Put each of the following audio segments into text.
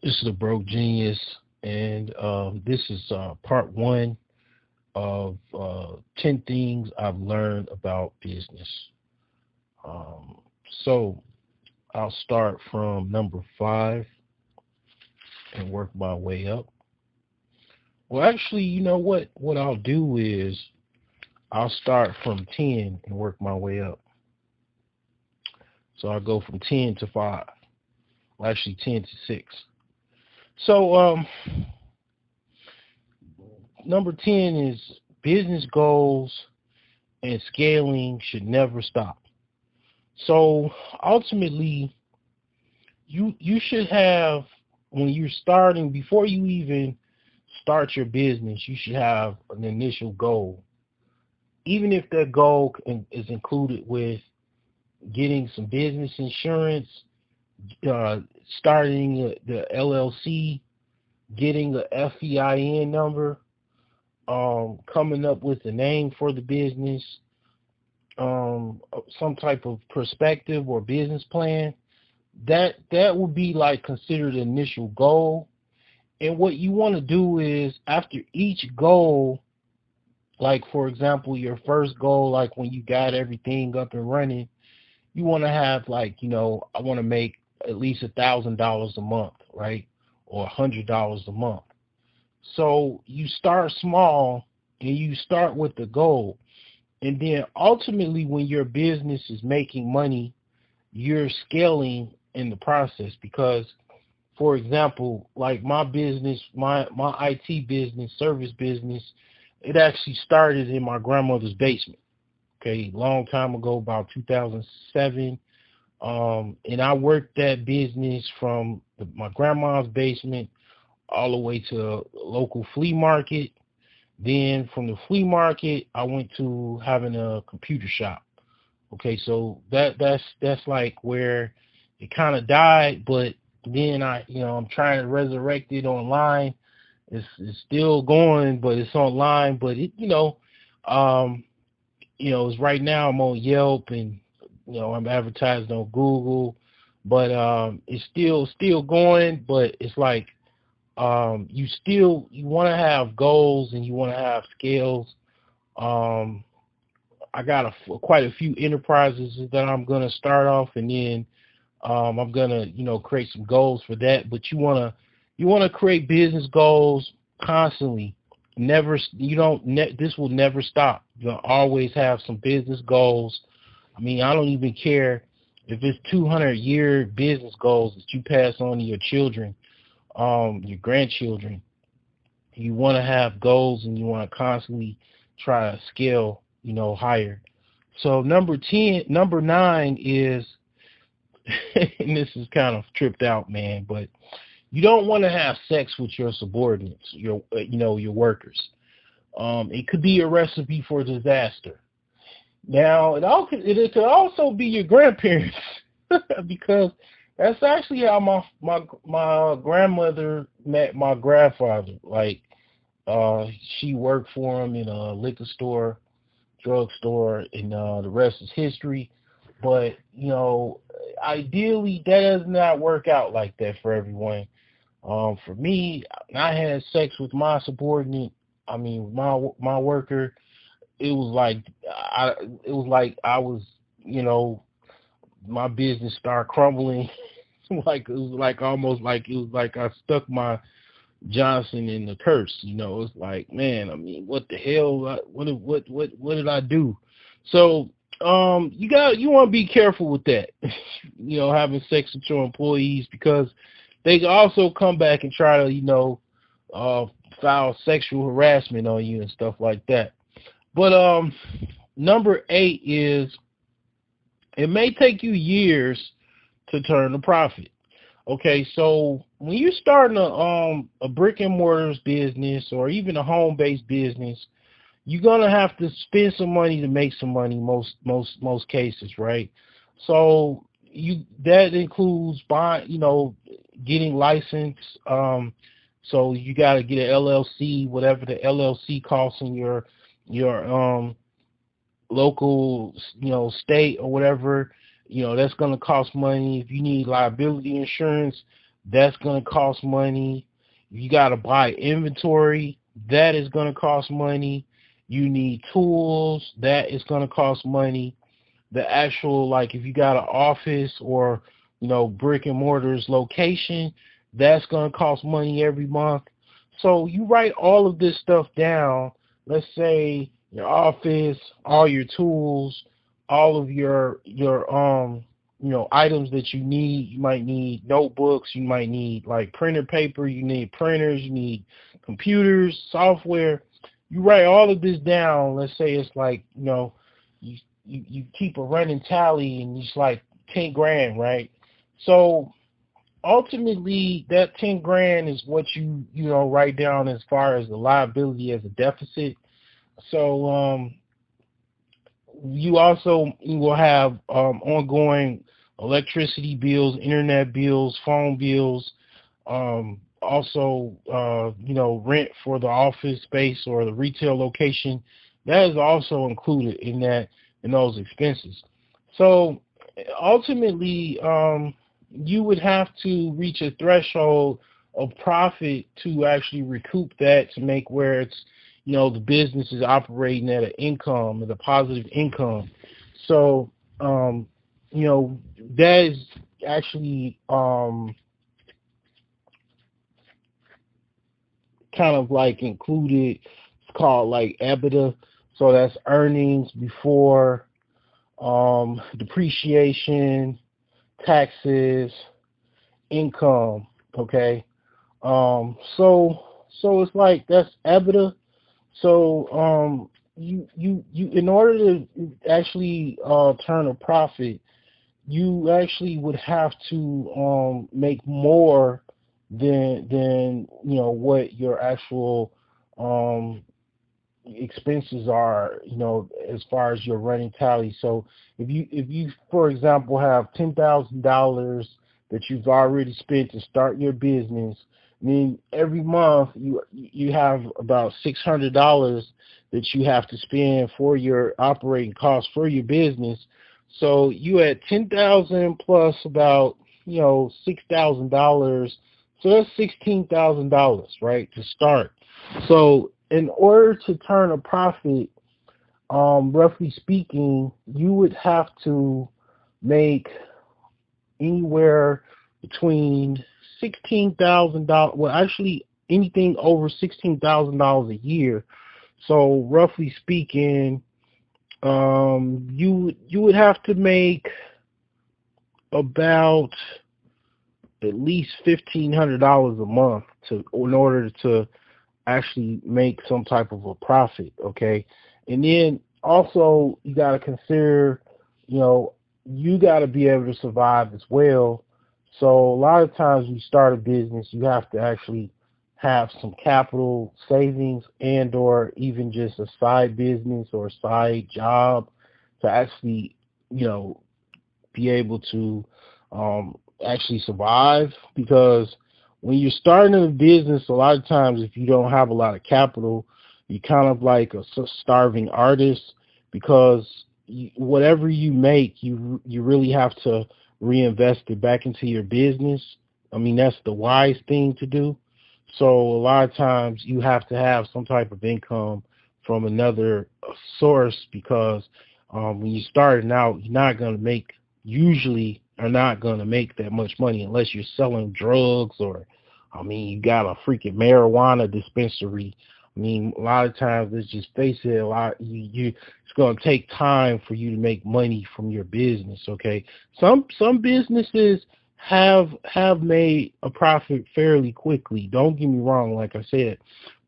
This is the Broke Genius, and this is part one of 10 things I've learned about business. Um, so I'll start from number five and work my way up. Well, actually, you know what? What I'll do is I'll start from 10 and work my way up. So I'll go from 10 to 5. Well, actually, 10 to 6. So, number 10 is business goals and scaling should never stop. So ultimately, you should have, when you're starting, before you even start your business, you should have an initial goal. Even if that goal is included with getting some business insurance, uh, starting the LLC, getting a FEIN number, coming up with a name for the business, some type of perspective or business plan. That would be like considered the initial goal. And what you want to do is after each goal, like for example, your first goal, like when you got everything up and running, you want to have like, I want to make at least $1,000 a month, right? Or $100 a month. So you start small and you start with the goal. And then ultimately when your business is making money, you're scaling in the process because, for example, like my business, my IT business, service business, it actually started in my grandmother's basement. Okay, long time ago, about 2007. And I worked that business from my grandma's basement all the way to a local flea market. Then from the flea market, I went to having a computer shop. Okay, so that's like where it kind of died, but then I'm trying to resurrect it online. It's still going, but it's online. But um, it's right now I'm on Yelp and I'm advertising on Google, but it's still going. But it's like you want to have goals and you want to have scales. Um, I got quite a few enterprises that I'm gonna start off, and then I'm gonna create some goals for that. But you wanna create business goals constantly. Never you don't ne- This will never stop. You'll always have some business goals. I mean, I don't even care if it's 200-year business goals that you pass on to your children, your grandchildren. You want to have goals and you want to constantly try to scale, higher. So number 9 is, and this is kind of tripped out, man, but you don't want to have sex with your subordinates, your workers. It could be a recipe for disaster. Now, it could also be your grandparents, because that's actually how my grandmother met my grandfather. Like, she worked for him in a liquor store, drugstore, and the rest is history. But ideally, that does not work out like that for everyone. For me, I had sex with my subordinate. I mean, my worker. It was like I was, you know, my business started crumbling. Like it was like almost like it was like I stuck my Johnson in the curse. It's like, man, I mean, what the hell? What did I do? So, you want to be careful with that. Having sex with your employees, because they can also come back and try to, uh, file sexual harassment on you and stuff like that. But number 8 is, it may take you years to turn a profit. Okay, so when you're starting a brick and mortars business or even a home based business, you're gonna have to spend some money to make some money, most cases, right? So that includes buying, getting licensed. So you got to get an LLC, whatever the LLC costs in your local, state or whatever. That's going to cost money. If you need liability insurance, That's going to cost money. You got to buy inventory. That is going to cost money. You need tools. That is going to cost money. The actual, like, if you got an office or, brick and mortar's location, that's going to cost money every month. So you write all of this stuff down. Let's say your office, all your tools, all of your items that you need. You might need notebooks, you might need like printer paper, you need printers, you need computers, software. You write all of this down. Let's say it's like, you keep a running tally and it's like 10 grand, right? So ultimately that 10 grand is what you write down as far as the liability as a deficit. So you also will have ongoing electricity bills, internet bills, phone bills, also rent for the office space or the retail location. That is also included in those expenses. So ultimately, you would have to reach a threshold of profit to actually recoup that, to make where it's the business is operating at an income, at a positive income. So that is actually kind of like included. It's called like EBITDA. So that's earnings before depreciation, taxes, income. Okay. So it's like that's EBITDA. So you in order to actually turn a profit, you actually would have to make more than what your actual expenses are, as far as your running tally. So if you for example have $10,000 that you've already spent to start your business, I mean every month you have about $600 that you have to spend for your operating costs for your business. So you at 10,000 plus about $6,000. So that's $16,000, right, to start. So in order to turn a profit, roughly speaking, you would have to make anywhere between $16,000. Well, actually, anything over $16,000 a year. So roughly speaking, you would have to make about at least $1,500 a month in order to actually make some type of a profit. Okay, and then also you got to consider, you got to be able to survive as well. So a lot of times when you start a business, you have to actually have some capital savings and or even just a side business or a side job to actually, be able to actually survive. Because when you're starting a business, a lot of times if you don't have a lot of capital, you're kind of like a starving artist, because whatever you make, you really have to reinvest it back into your business. I mean, that's the wise thing to do. So a lot of times you have to have some type of income from another source, because when you're starting out, usually are not going to make that much money unless you're selling drugs, or, I mean, you got a freaking marijuana dispensary. I mean, a lot of times, let's just face it, it's going to take time for you to make money from your business. Okay, some businesses have made a profit fairly quickly. Don't get me wrong, like I said,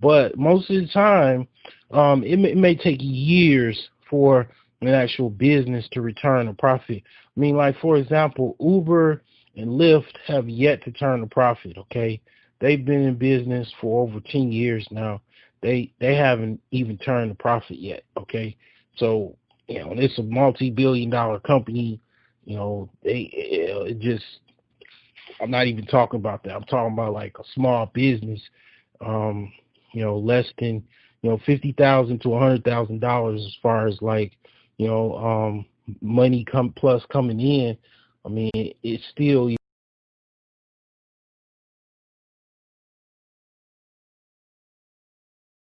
but most of the time, it may take years for an actual business to return a profit. I mean, like, for example, Uber and Lyft have yet to turn a profit. Okay, they've been in business for over 10 years now. They haven't even turned a profit yet. Okay, so it's a multi-billion-dollar company. I'm not even talking about that. I'm talking about like a small business, less than $50,000 to $100,000 as far as like money coming in. I mean, it's still